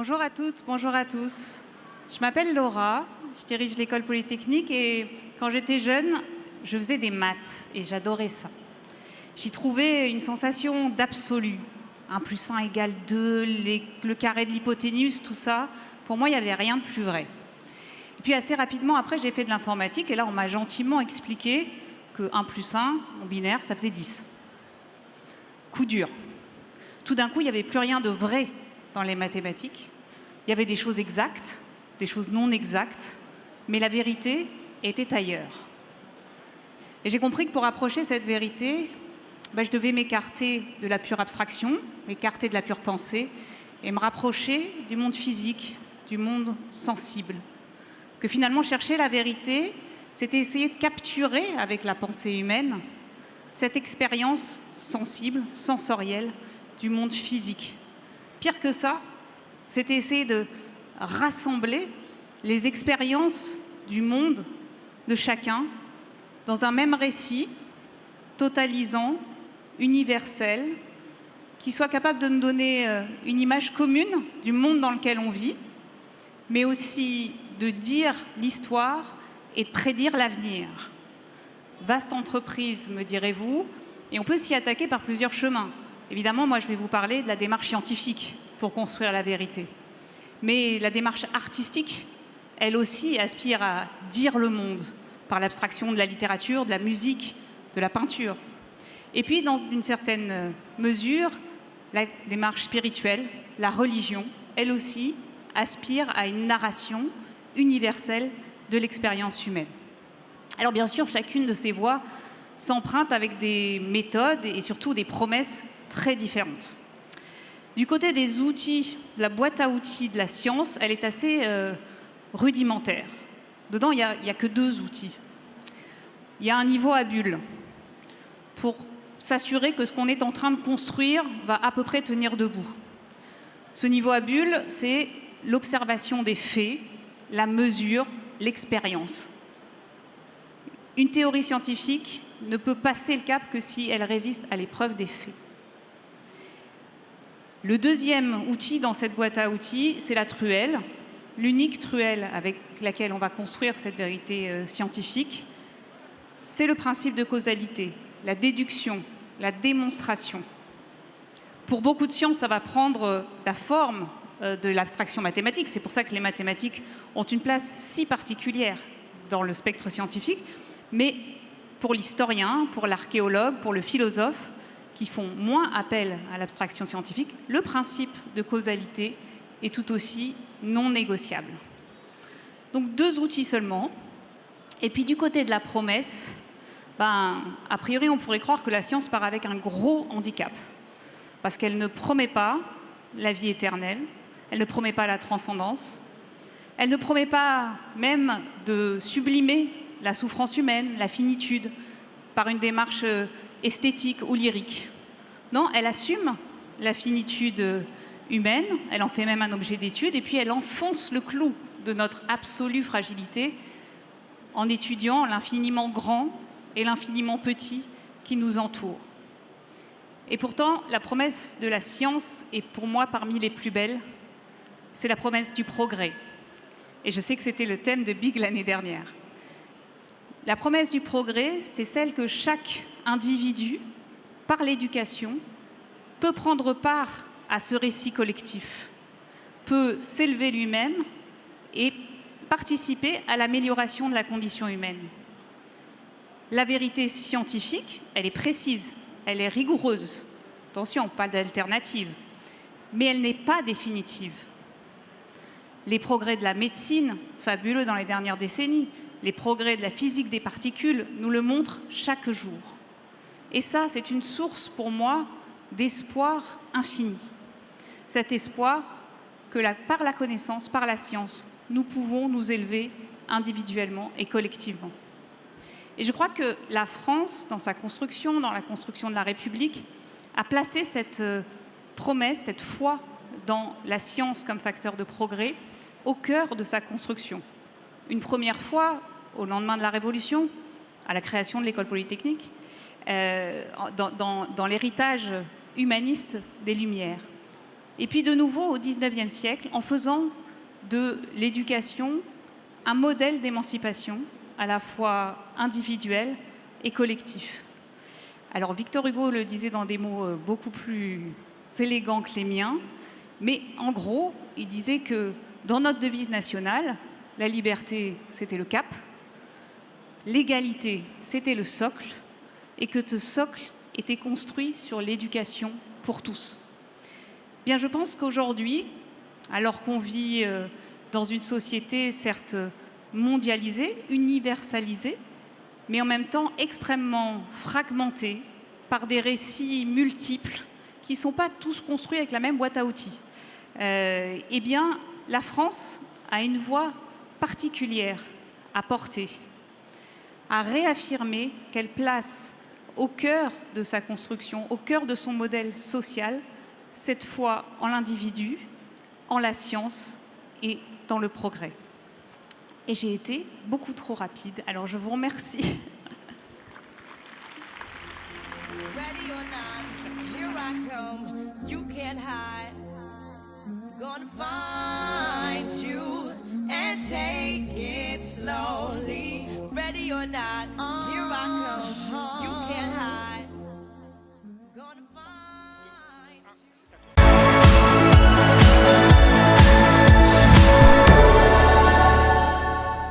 Bonjour à toutes, bonjour à tous. Je m'appelle Laura, je dirige l'école polytechnique et quand j'étais jeune, je faisais des maths et j'adorais ça. J'y trouvais une sensation d'absolu. 1 plus 1 égale 2, le carré de l'hypoténuse, tout ça. Pour moi, il n'y avait rien de plus vrai. Et puis assez rapidement, après, j'ai fait de l'informatique et là, on m'a gentiment expliqué que 1 plus 1, en binaire, ça faisait 10. Coup dur. Tout d'un coup, il n'y avait plus rien de vrai dans les mathématiques. Il y avait des choses exactes, des choses non exactes, mais la vérité était ailleurs. Et j'ai compris que pour approcher cette vérité, je devais m'écarter de la pure abstraction, m'écarter de la pure pensée et me rapprocher du monde physique, du monde sensible. Que finalement, chercher la vérité, c'était essayer de capturer avec la pensée humaine cette expérience sensible, sensorielle du monde physique. Pire que ça, c'était essayer de rassembler les expériences du monde de chacun dans un même récit, totalisant, universel, qui soit capable de nous donner une image commune du monde dans lequel on vit, mais aussi de dire l'histoire et de prédire l'avenir. Vaste entreprise, me direz-vous, et on peut s'y attaquer par plusieurs chemins. Évidemment, moi, je vais vous parler de la démarche scientifique pour construire la vérité. Mais la démarche artistique, elle aussi, aspire à dire le monde par l'abstraction de la littérature, de la musique, de la peinture. Et puis, dans une certaine mesure, la démarche spirituelle, la religion, elle aussi, aspire à une narration universelle de l'expérience humaine. Alors bien sûr, chacune de ces voies s'emprunte avec des méthodes et surtout des promesses très différentes. Du côté des outils, de la boîte à outils de la science, elle est assez rudimentaire. Dedans, il n'y a que 2 outils. Il y a un niveau à bulles pour s'assurer que ce qu'on est en train de construire va à peu près tenir debout. Ce niveau à bulles, c'est l'observation des faits, la mesure, l'expérience. Une théorie scientifique ne peut passer le cap que si elle résiste à l'épreuve des faits. Le deuxième outil dans cette boîte à outils, c'est la truelle, l'unique truelle avec laquelle on va construire cette vérité scientifique. C'est le principe de causalité, la déduction, la démonstration. Pour beaucoup de sciences, ça va prendre la forme de l'abstraction mathématique. C'est pour ça que les mathématiques ont une place si particulière dans le spectre scientifique. Mais pour l'historien, pour l'archéologue, pour le philosophe, qui font moins appel à l'abstraction scientifique, le principe de causalité est tout aussi non négociable. Donc 2 outils seulement. Et puis du côté de la promesse, a priori on pourrait croire que la science part avec un gros handicap. Parce qu'elle ne promet pas la vie éternelle, elle ne promet pas la transcendance, elle ne promet pas même de sublimer la souffrance humaine, la finitude, par une démarche esthétique ou lyrique. Non, elle assume la finitude humaine, elle en fait même un objet d'étude, et puis elle enfonce le clou de notre absolue fragilité en étudiant l'infiniment grand et l'infiniment petit qui nous entoure. Et pourtant, la promesse de la science est pour moi parmi les plus belles, c'est la promesse du progrès. Et je sais que c'était le thème de Big l'année dernière. La promesse du progrès, c'est celle que chaque individu, par l'éducation, peut prendre part à ce récit collectif, peut s'élever lui-même et participer à l'amélioration de la condition humaine. La vérité scientifique, elle est précise, elle est rigoureuse. Attention, on parle d'alternative, mais elle n'est pas définitive. Les progrès de la médecine, fabuleux dans les dernières décennies, les progrès de la physique des particules nous le montrent chaque jour. Et ça, c'est une source pour moi d'espoir infini. Cet espoir que par la connaissance, par la science, nous pouvons nous élever individuellement et collectivement. Et je crois que la France, dans sa construction, dans la construction de la République, a placé cette promesse, cette foi dans la science comme facteur de progrès au cœur de sa construction. Une première fois, au lendemain de la Révolution, à la création de l'école polytechnique, dans l'héritage humaniste des Lumières. Et puis de nouveau au XIXe siècle, en faisant de l'éducation un modèle d'émancipation à la fois individuel et collectif. Alors Victor Hugo le disait dans des mots beaucoup plus élégants que les miens, mais en gros, il disait que dans notre devise nationale, la liberté, c'était le cap, l'égalité, c'était le socle, et que ce socle était construit sur l'éducation pour tous. Bien, je pense qu'aujourd'hui, alors qu'on vit dans une société certes mondialisée, universalisée, mais en même temps extrêmement fragmentée par des récits multiples qui ne sont pas tous construits avec la même boîte à outils. Eh bien, la France a une voix particulière à porter, à réaffirmer qu'elle place au cœur de sa construction, au cœur de son modèle social, cette foi en l'individu, en la science et dans le progrès. Et j'ai été beaucoup trop rapide, alors je vous remercie. Ready or not, here I come. You can't hide. Gonna find you and take it slowly. Ready or not,